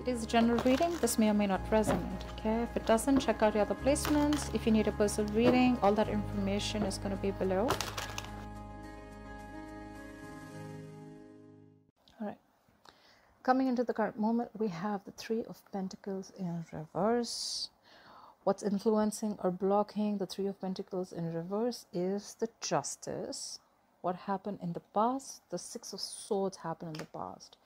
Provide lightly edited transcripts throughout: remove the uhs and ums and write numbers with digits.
It is a general reading. This may or may not resonate. Okay, if it doesn't, check out your other placements. If you need a personal reading, all that information is going to be below. All right. Coming into the current moment, we have the Three of Pentacles in reverse. What's influencing or blocking the Three of Pentacles in reverse is the Justice. What happened in the past? The Six of Swords happened in the past.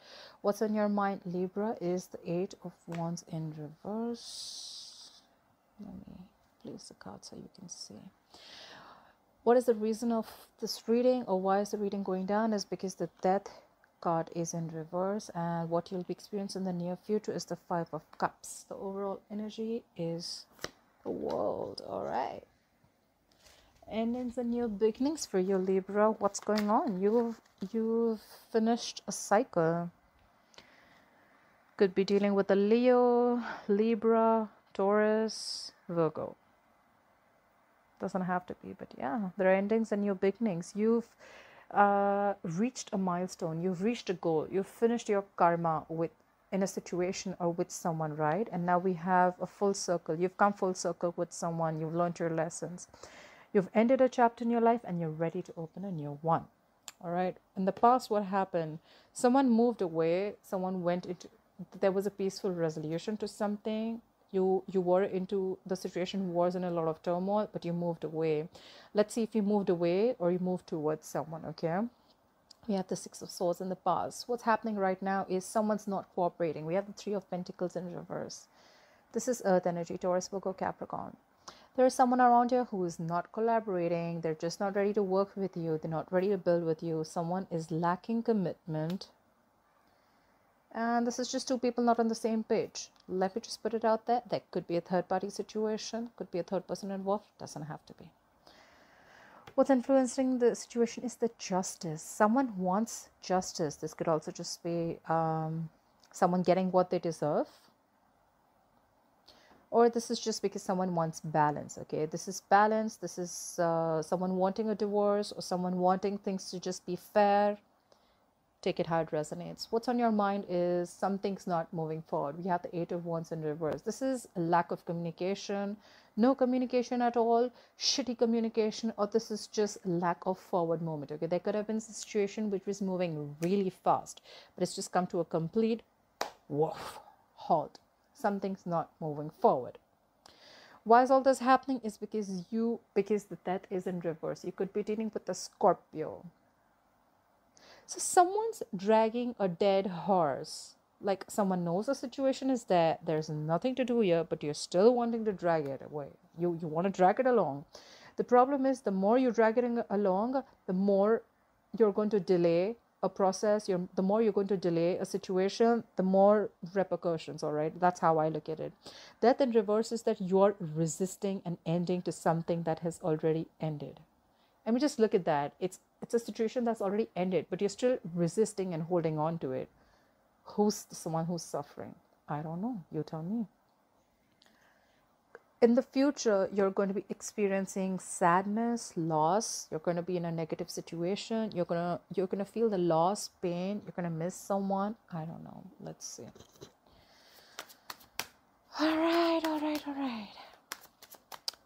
What's on your mind, Libra, is the Eight of Wands in reverse. Let me place the card so you can see. What is the reason of this reading, or why is the reading going down? Is because the Death card is in reverse, and what you'll be experiencing in the near future is the Five of Cups. The overall energy is the World. All right. Endings and new beginnings for you, Libra. What's going on? You've finished a cycle. Could be dealing with a Leo, Libra, Taurus, Virgo. Doesn't have to be, but yeah, there are endings and new beginnings. You've reached a milestone. You've reached a goal. You've finished your karma in a situation or with someone, right? And now we have a full circle. You've come full circle with someone. You've learned your lessons. You've ended a chapter in your life and you're ready to open a new one. All right. In the past, what happened? Someone moved away. Someone went into, there was a peaceful resolution to something. You were into the situation, was in a lot of turmoil, but you moved away. Let's see if you moved away or you moved towards someone, okay? We have the Six of Swords in the past. What's happening right now is someone's not cooperating. We have the Three of Pentacles in reverse. This is Earth energy, Taurus, Virgo, Capricorn. There is someone around you who is not collaborating. They're just not ready to work with you. They're not ready to build with you. Someone is lacking commitment. And this is just two people not on the same page. Let me just put it out there. There could be a third-party situation. Could be a third person involved. Doesn't have to be. What's influencing the situation is the Justice. Someone wants justice. This could also just be someone getting what they deserve. Or this is just because someone wants balance, okay? This is balance. This is someone wanting a divorce or someone wanting things to just be fair. Take it how it resonates. What's on your mind is something's not moving forward. We have the Eight of Wands in reverse. This is a lack of communication, no communication at all, shitty communication, or this is just lack of forward movement, okay? There could have been a situation which was moving really fast, but it's just come to a complete halt. Something's not moving forward. Why is all this happening? Is because the Death is in reverse. You could be dealing with a Scorpio. So someone's dragging a dead horse. Like someone knows the situation is there. There's nothing to do here, but you're still wanting to drag it away. You want to drag it along. The problem is the more you drag it along, the more you're going to delay a process. The more you're going to delay a situation, the more repercussions. All right, that's how I look at it. Death in reverse is that you're resisting an ending to something that has already ended. I mean, just look at that. It's a situation that's already ended, but you're still resisting and holding on to it. Who's someone who's suffering? I don't know. You tell me. In the future, you're going to be experiencing sadness, loss. You're going to be in a negative situation. You're gonna feel the loss, pain. You're gonna miss someone. I don't know. Let's see. All right.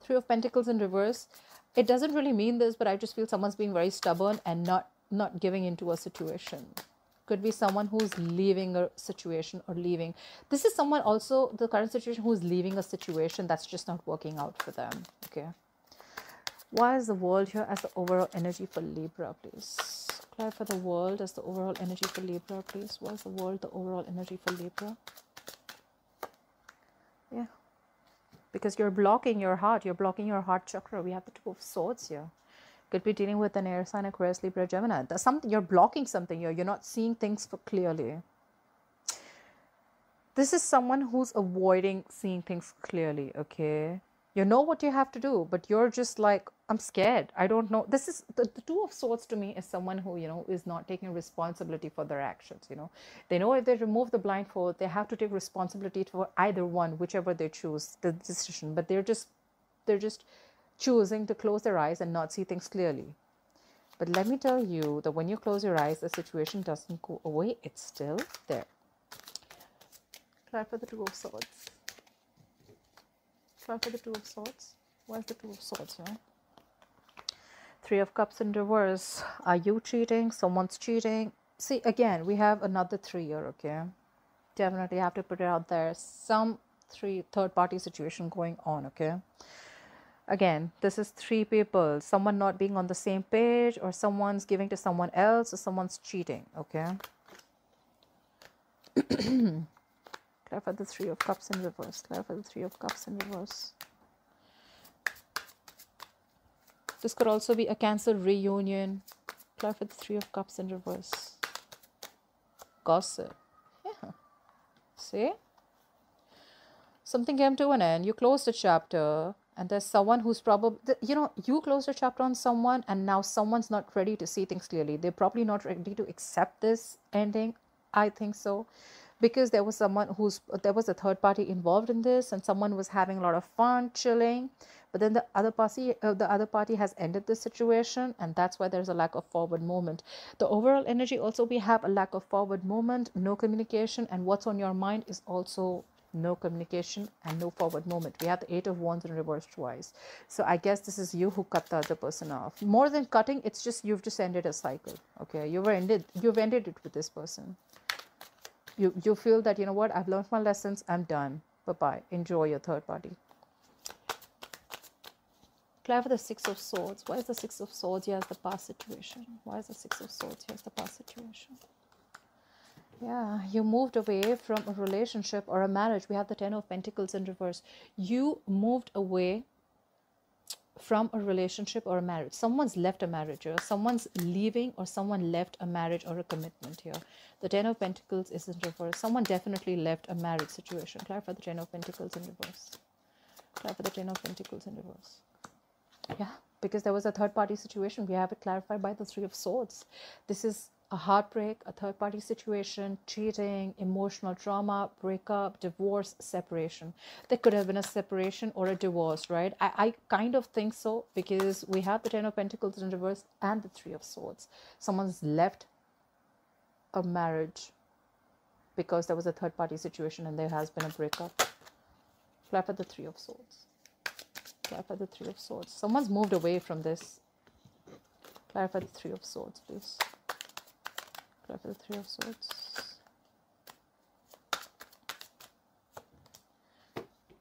Three of Pentacles in reverse. It doesn't really mean this, but I just feel someone's being very stubborn and not giving into a situation. Could be someone who's leaving a situation or leaving. This is someone also, the current situation, who's leaving a situation that's just not working out for them. Okay. Why is the World here as the overall energy for Libra, please? Clarify the World as the overall energy for Libra, please. Why is the World the overall energy for Libra? Yeah. Because you're blocking your heart. You're blocking your heart chakra. We have the Two of Swords here. Could be dealing with an air sign, Aquarius, Libra, Gemini. There's something, you're blocking something here. You're not seeing things clearly. This is someone who's avoiding seeing things clearly, okay? You know what you have to do, but you're just like, I'm scared. I don't know. This is the Two of Swords to me is someone who, is not taking responsibility for their actions, They know if they remove the blindfold, they have to take responsibility for either one, whichever they choose, the decision. But they're just choosing to close their eyes and not see things clearly. But let me tell you that when you close your eyes, the situation doesn't go away. It's still there. Clarify the Two of Swords. Clarify the Two of Swords. Why is the Two of Swords here? Three of Cups in reverse. Are you cheating? Someone's cheating. See, again, we have another 3 here, okay? Definitely have to put it out there. Some third-party situation going on, okay? Again, this is 3 people. Someone not being on the same page, or someone's giving to someone else, or someone's cheating, okay? Clarify the Three of Cups in reverse. Clarify the Three of Cups in reverse. This could also be a cancelled reunion. Clarify the Three of Cups in reverse. Gossip. Yeah. See? Something came to an end. You closed a chapter. And there's someone who's probably, you know, you closed a chapter on someone and now someone's not ready to see things clearly. They're probably not ready to accept this ending. I think so. Because there was someone there was a third party involved in this, and someone was having a lot of fun, chilling. But then the other party has ended the situation, and that's why there's a lack of forward movement. The overall energy also, we have a lack of forward movement, no communication, and what's on your mind is also no communication and no forward movement. We have the Eight of Wands in reverse twice. So I guess this is you who cut the other person off. More than cutting, it's just you've just ended a cycle. Okay, you've ended it with this person. You feel that, you know what, I've learned my lessons, I'm done. Bye-bye. Enjoy your third party. Clarify the Six of Swords. Why is the Six of Swords? Here's the past situation. Why is the Six of Swords? Here's the past situation. Yeah, you moved away from a relationship or a marriage. We have the Ten of Pentacles in reverse. You moved away from a relationship or a marriage. Someone's left a marriage here. Someone's leaving, or someone left a marriage or a commitment here. The Ten of Pentacles is in reverse. Someone definitely left a marriage situation. Clarify the Ten of Pentacles in reverse. Clarify the Ten of Pentacles in reverse. Yeah, because there was a third party situation. We have it clarified by the Three of Swords. This is a heartbreak, a third party situation, cheating, emotional trauma, breakup, divorce, separation. There could have been a separation or a divorce, right? I kind of think so, because we have the Ten of Pentacles in reverse and the Three of Swords. Someone's left a marriage because there was a third party situation and there has been a breakup. Clarify the Three of Swords. Clarify the Three of Swords. Someone's moved away from this. Clarify the Three of Swords, please. Clarify the Three of Swords.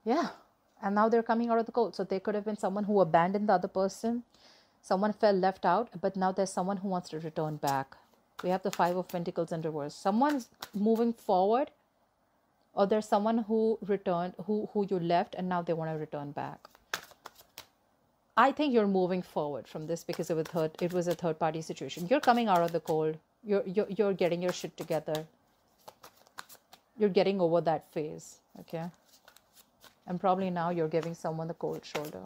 Yeah. And now they're coming out of the cold. So there could have been someone who abandoned the other person. Someone felt left out. But now there's someone who wants to return back. We have the Five of Pentacles in reverse. Someone's moving forward. Or there's someone who returned, who you left, and now they want to return back. I think you're moving forward from this because it was a third party situation. You're coming out of the cold. You're getting your shit together. You're getting over that phase, okay? And probably now you're giving someone the cold shoulder.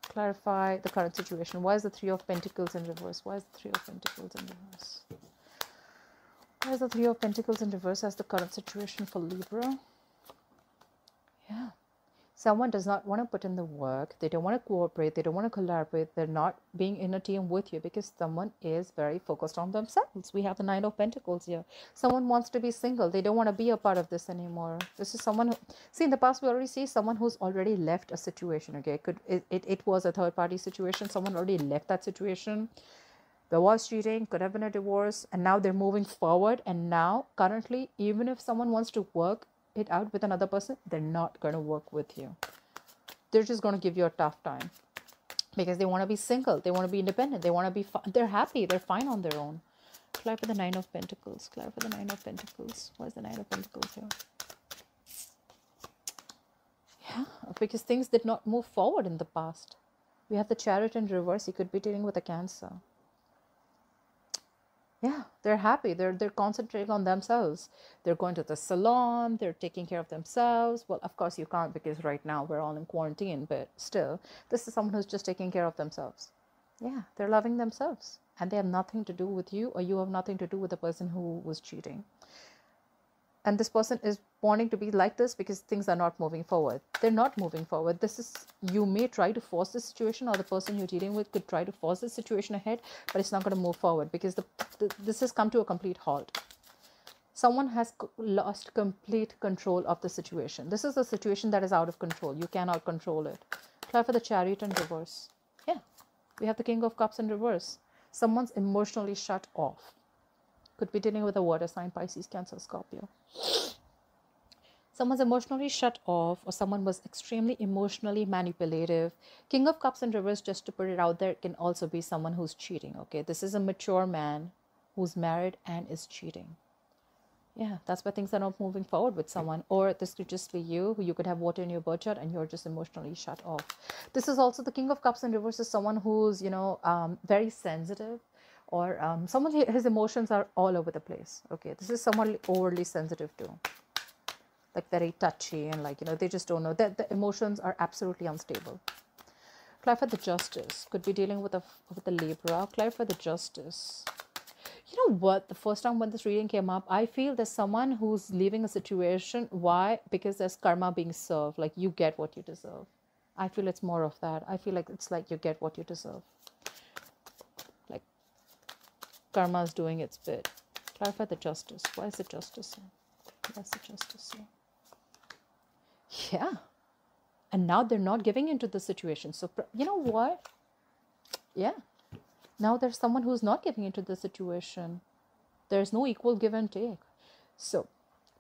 Clarify the current situation. Why is the Three of Pentacles in reverse? Why is the Three of Pentacles in reverse? Why is the Three of Pentacles in reverse as the current situation for Libra? Yeah. Someone does not want to put in the work. They don't want to cooperate. They don't want to collaborate. They're not being in a team with you because someone is very focused on themselves. We have the Nine of Pentacles here. Someone wants to be single. They don't want to be a part of this anymore. This is someone who, see, in the past we already see someone who's already left a situation, okay? It was a third party situation. Someone already left that situation. There was cheating, could have been a divorce, and now they're moving forward. And now, currently, even if someone wants to work it out with another person, they're not going to work with you. They're just going to give you a tough time because they want to be single. They want to be independent. They want to be they're happy. They're fine on their own. Clarify the Nine of Pentacles. Clarify the Nine of Pentacles. Why is the Nine of Pentacles here? Yeah, because things did not move forward in the past. We have the Chariot in reverse. You could be dealing with a Cancer. Yeah, they're happy. They're concentrating on themselves. They're going to the salon. They're taking care of themselves. Well, of course you can't because right now we're all in quarantine, but still, this is someone who's just taking care of themselves. Yeah, they're loving themselves. And they have nothing to do with you, or you have nothing to do with the person who was cheating. And this person is wanting to be like this because things are not moving forward. They're not moving forward. This is, you may try to force the situation, or the person you're dealing with could try to force the situation ahead, but it's not going to move forward because this has come to a complete halt. Someone has lost complete control of the situation. This is a situation that is out of control. You cannot control it. Try for the Chariot in reverse. Yeah, we have the King of Cups in reverse. Someone's emotionally shut off. Could be dealing with a water sign, Pisces, Cancer, Scorpio. Someone's emotionally shut off, or someone was extremely emotionally manipulative. King of Cups in reverse, just to put it out there, can also be someone who's cheating. Okay, this is a mature man who's married and is cheating. Yeah, that's why things are not moving forward with someone. Or this could just be you, who you could have water in your birth chart and you're just emotionally shut off. This is also the King of Cups in reverse, is someone who's, you know, very sensitive, or someone, his emotions are all over the place. Okay, this is someone overly sensitive too, like very touchy, and like, you know, they just don't know that the emotions are absolutely unstable. Clarify the Justice. Could be dealing with the Libra. Clarify the Justice. You know what? The first time when this reading came up, I feel there's someone who's leaving a situation. Why? Because there's karma being served. Like, you get what you deserve. I feel it's more of that. I feel like it's like you get what you deserve. Like, karma is doing its bit. Clarify the Justice. Why is the Justice here? Why is the Justice here? Yeah. And now they're not giving into the situation. So, you know what? Yeah. Now there's someone who's not giving into the situation. There's no equal give and take. So,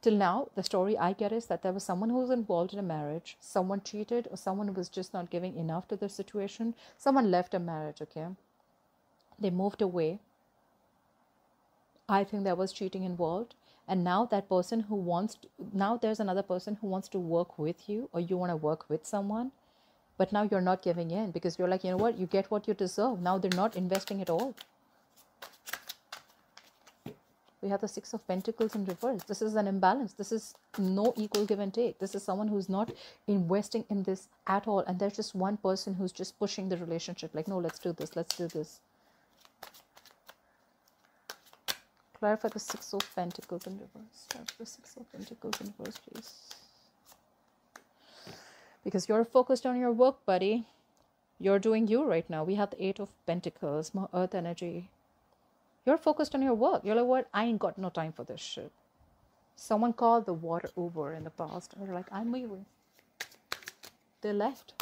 till now, the story I get is that there was someone who was involved in a marriage. Someone cheated, or someone was just not giving enough to the situation. Someone left a marriage, okay? They moved away. I think there was cheating involved. And now that person who wants to, now there's another person who wants to work with you, or you want to work with someone. But now you're not giving in because you're like, you know what, you get what you deserve. Now they're not investing at all. We have the Six of Pentacles in reverse. This is an imbalance. This is no equal give and take. This is someone who's not investing in this at all. And there's just one person who's just pushing the relationship. Like, no, let's do this. Let's do this. Clarify the Six of Pentacles in reverse. Clarify the Six of Pentacles in reverse, please. Because you're focused on your work, buddy. You're doing you right now. We have the Eight of Pentacles, more earth energy. You're focused on your work. You're like, what? I ain't got no time for this shit. Someone called the water Uber in the past. And they're like, I'm leaving. They left.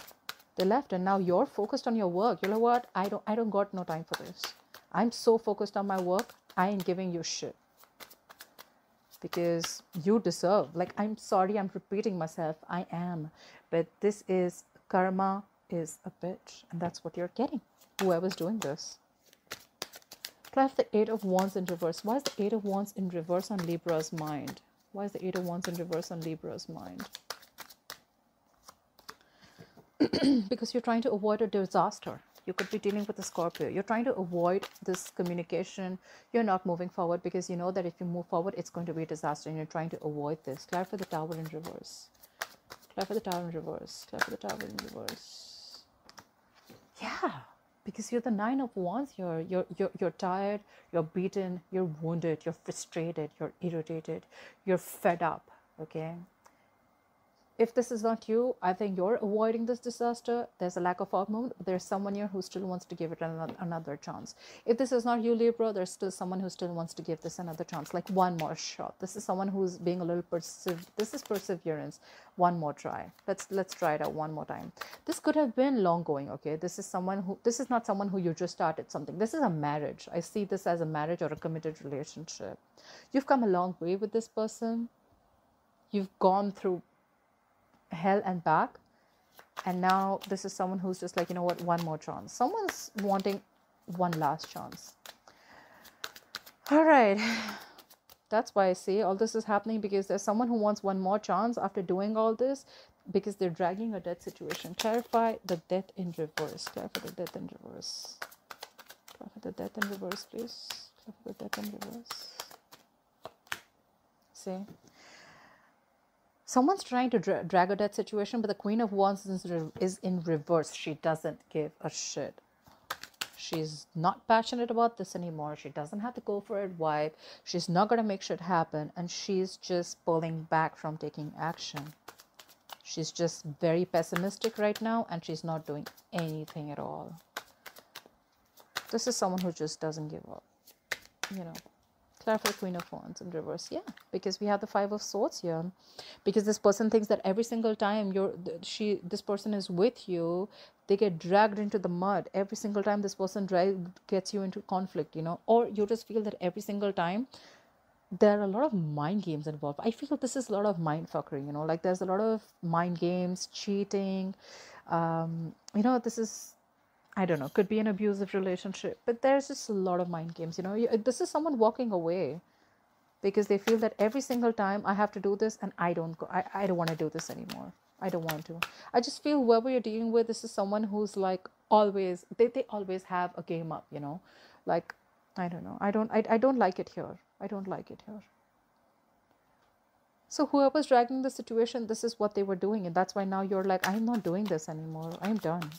They left. And now you're focused on your work. You're like, what? I don't got no time for this. I'm so focused on my work. I ain't giving you shit. Because you deserve. Like, I'm sorry, I'm repeating myself. I am. But this is, karma is a bitch. And that's what you're getting. Whoever's doing this. Clarify the Eight of Wands in reverse. Why is the Eight of Wands in reverse on Libra's mind? Why is the Eight of Wands in reverse on Libra's mind? Because you're trying to avoid a disaster. You could be dealing with a Scorpio. You're trying to avoid this communication. You're not moving forward because you know that if you move forward, it's going to be a disaster, and you're trying to avoid this. Clarify the Tower in reverse. Clarify the Tower in reverse. Clarify the Tower in reverse. Yeah, because you're the Nine of Wands. You're tired. You're beaten. You're wounded. You're frustrated. You're irritated. You're fed up. Okay. If this is not you, I think you're avoiding this disaster. There's a lack of outmove. There's someone here who still wants to give it another chance. If this is not you, Libra, there's still someone who still wants to give this another chance. Like, one more shot. This is someone who's being a little this is perseverance. One more try. Let's try it out one more time. This could have been long going, okay? This is not someone who you just started something. This is a marriage. I see this as a marriage or a committed relationship. You've come a long way with this person. You've gone through hell and back, and now this is someone who's just like, you know what, one more chance. Someone's wanting one last chance. All right, that's why I say all this is happening, because there's someone who wants one more chance after doing all this, because they're dragging a death situation. Clarify the Death in reverse. Clarify the Death in reverse. Clarify the Death in reverse, please. Clarify the Death in reverse. See, someone's trying to drag a death situation, but the Queen of Wands is in reverse. She doesn't give a shit. She's not passionate about this anymore. She doesn't have to go for it. Why? She's not going to make shit happen. And she's just pulling back from taking action. She's just very pessimistic right now, and she's not doing anything at all. This is someone who just doesn't give up, you know. Clarify Queen of Wands in reverse. Yeah, because we have the Five of Swords here. Because this person thinks that every single time this person is with you, they get dragged into the mud. Every single time this person gets you into conflict, you know. Or you just feel that every single time there are a lot of mind games involved. I feel this is a lot of mind fuckery, you know. Like there's a lot of mind games, cheating. You know, this is, I don't know, could be an abusive relationship, but there's just a lot of mind games, you know. This is someone walking away because they feel that every single time I have to do this, and I don't want to do this anymore. I don't want to. I just feel whoever you're dealing with, this is someone who's like always, they always have a game up, you know. Like, I don't know. I don't like it here. I don't like it here. So whoever's dragging the situation, this is what they were doing. And that's why now you're like, I'm not doing this anymore. I'm done.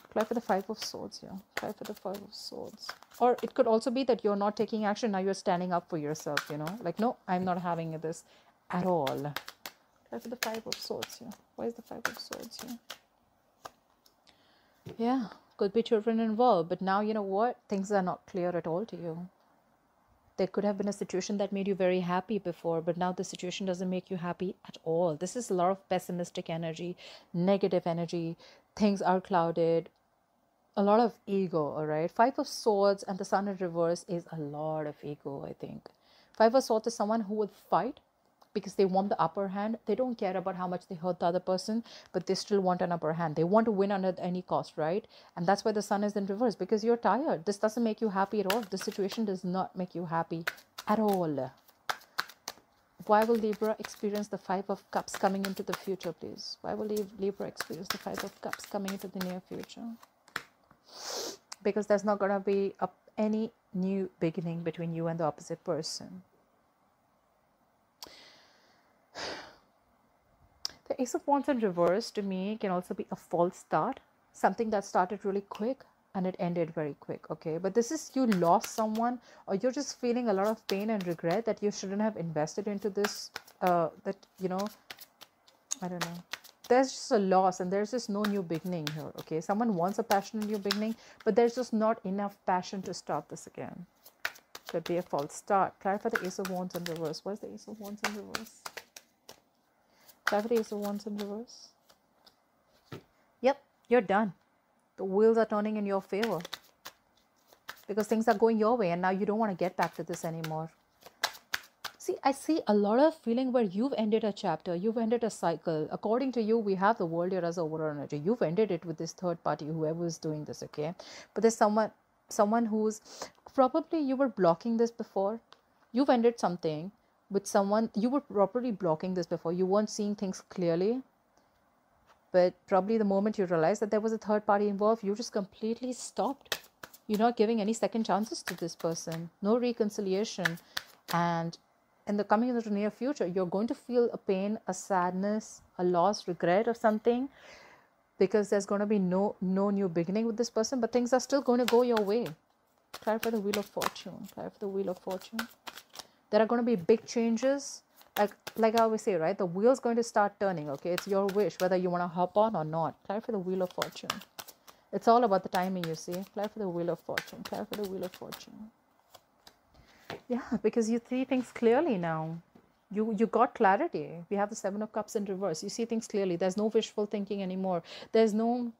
Apply for the Five of Swords here. Apply for the Five of Swords. Or it could also be that you're not taking action. Now you're standing up for yourself, you know. Like, no, I'm not having this at all. Apply for the Five of Swords here. Why is the Five of Swords here? Yeah, could be children involved. But now, you know what? Things are not clear at all to you. There could have been a situation that made you very happy before, but now the situation doesn't make you happy at all. This is a lot of pessimistic energy, negative energy. Things are clouded. A lot of ego, all right? Five of Swords and the Sun in reverse is a lot of ego, I think. Five of Swords is someone who would fight because they want the upper hand. They don't care about how much they hurt the other person, but they still want an upper hand. They want to win at any cost, right? And that's why the Sun is in reverse, because you're tired. This doesn't make you happy at all. This situation does not make you happy at all. Why will Libra experience the Five of Cups coming into the future, please? Why will Libra experience the Five of Cups coming into the near future? Because there's not going to be any new beginning between you and the opposite person. The Ace of Wands in reverse to me can also be a false start. Something that started really quick and it ended very quick, okay? But this is you lost someone, or you're just feeling a lot of pain and regret that you shouldn't have invested into this, that, you know, I don't know. There's just a loss and there's just no new beginning here, okay? Someone wants a passionate new beginning, but there's just not enough passion to start this again. Could be a false start. Clarify the Ace of Wands in reverse. What is the Ace of Wands in reverse? Clarify the Ace of Wands in reverse. Yep, you're done. The wheels are turning in your favor because things are going your way and now you don't want to get back to this anymore. See, I see a lot of feeling where you've ended a chapter, you've ended a cycle. According to you, we have the world here as overall energy. You've ended it with this third party, whoever is doing this, okay? But there's someone who's probably, you were blocking this before. You've ended something with someone, you were properly blocking this before. You weren't seeing things clearly. But probably the moment you realized that there was a third party involved, you just completely stopped. You're not giving any second chances to this person. No reconciliation. And in the coming into the near future, you're going to feel a pain, a sadness, a loss, regret or something, because there's going to be no new beginning with this person, but things are still going to go your way. Clarify the Wheel of Fortune. Clarify the Wheel of Fortune. There are going to be big changes. Like I always say, right? The wheel's going to start turning, okay? It's your wish, whether you want to hop on or not. Clarify the Wheel of Fortune. It's all about the timing, you see. Clarify the Wheel of Fortune. Clarify the Wheel of Fortune. Yeah, because you see things clearly now. You got clarity. We have the Seven of Cups in reverse. You see things clearly. There's no wishful thinking anymore. There's no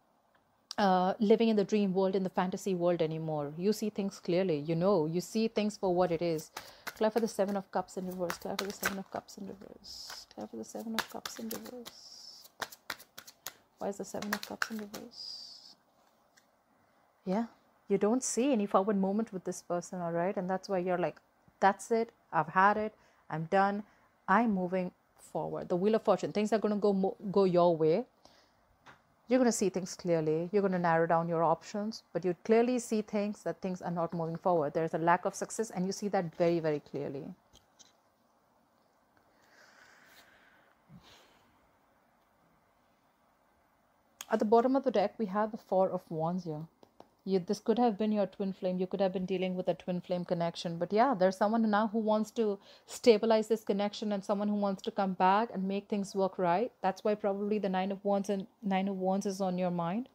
living in the dream world, in the fantasy world anymore. You see things clearly. You know, you see things for what it is. Clarify the Seven of Cups in reverse. Clarify the Seven of Cups in reverse. Clarify the Seven of Cups in reverse. Why is the Seven of Cups in reverse? Yeah, you don't see any forward movement with this person, all right? And that's why you're like, that's it. I've had it. I'm done. I'm moving forward. The Wheel of Fortune. Things are going to go your way. You're going to see things clearly. You're going to narrow down your options, but you clearly see things that things are not moving forward. There's a lack of success, and you see that very, very clearly. At the bottom of the deck, we have the Four of Wands here. This could have been your twin flame. You could have been dealing with a twin flame connection. But yeah, there's someone now who wants to stabilize this connection, and someone who wants to come back and make things work right. That's why probably the Nine of Wands is on your mind.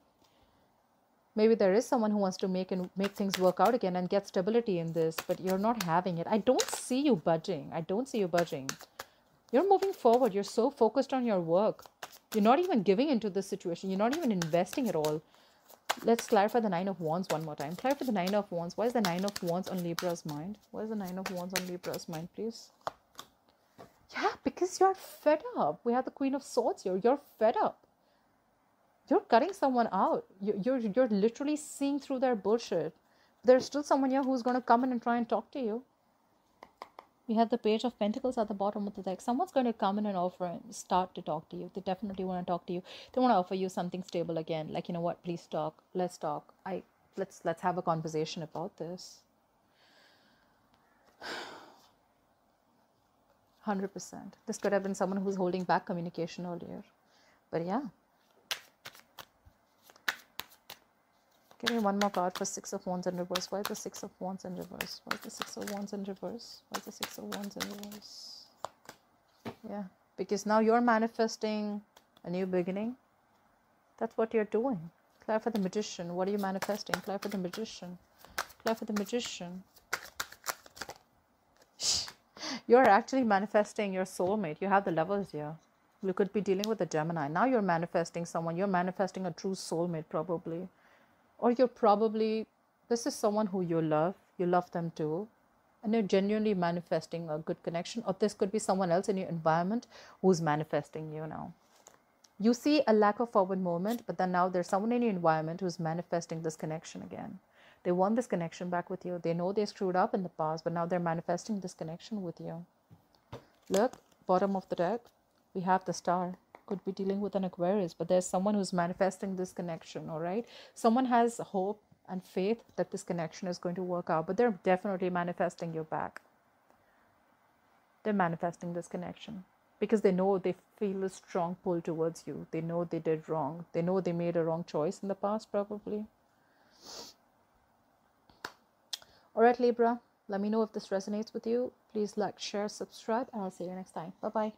Maybe there is someone who wants to make things work out again and get stability in this, but you're not having it. I don't see you budging. I don't see you budging. You're moving forward. You're so focused on your work. You're not even giving into this situation. You're not even investing at all. Let's clarify the Nine of Wands one more time. Clarify the Nine of Wands. Why is the Nine of Wands on Libra's mind? Why is the Nine of Wands on Libra's mind, please? Yeah, because you're fed up. We have the Queen of Swords here. You're fed up. You're cutting someone out. You're literally seeing through their bullshit. There's still someone here who's going to come in and try and talk to you. We have the Page of Pentacles at the bottom of the deck. Someone's going to come in and offer and start to talk to you. They definitely want to talk to you. They want to offer you something stable again. Like, you know what, please talk. Let's talk. Let's have a conversation about this. 100%. This could have been someone who's holding back communication earlier. But yeah. Give me one more card for Six of Wands in reverse. Why is the Six of Wands in reverse? Why is the Six of Wands in reverse? Why is the Six of Wands in reverse? Yeah, because now you're manifesting a new beginning. That's what you're doing. Clarify the Magician. What are you manifesting? Clarify the Magician. Clarify the Magician. You're actually manifesting your soulmate. You have the levels here. You could be dealing with a Gemini. Now you're manifesting someone. You're manifesting a true soulmate probably. Or you're probably, this is someone who you love them too, and you're genuinely manifesting a good connection. Or this could be someone else in your environment who's manifesting you now. You see a lack of forward movement, but then now there's someone in your environment who's manifesting this connection again. They want this connection back with you. They know they screwed up in the past, but now they're manifesting this connection with you. Look, bottom of the deck, we have the Star. Could be dealing with an Aquarius, but there's someone who's manifesting this connection, all right? Someone has hope and faith that this connection is going to work out, but they're definitely manifesting you back. They're manifesting this connection because they know, they feel a strong pull towards you. They know they did wrong. They know they made a wrong choice in the past, probably. All right, Libra, let me know if this resonates with you. Please like, share, subscribe, and I'll see you next time. Bye-bye.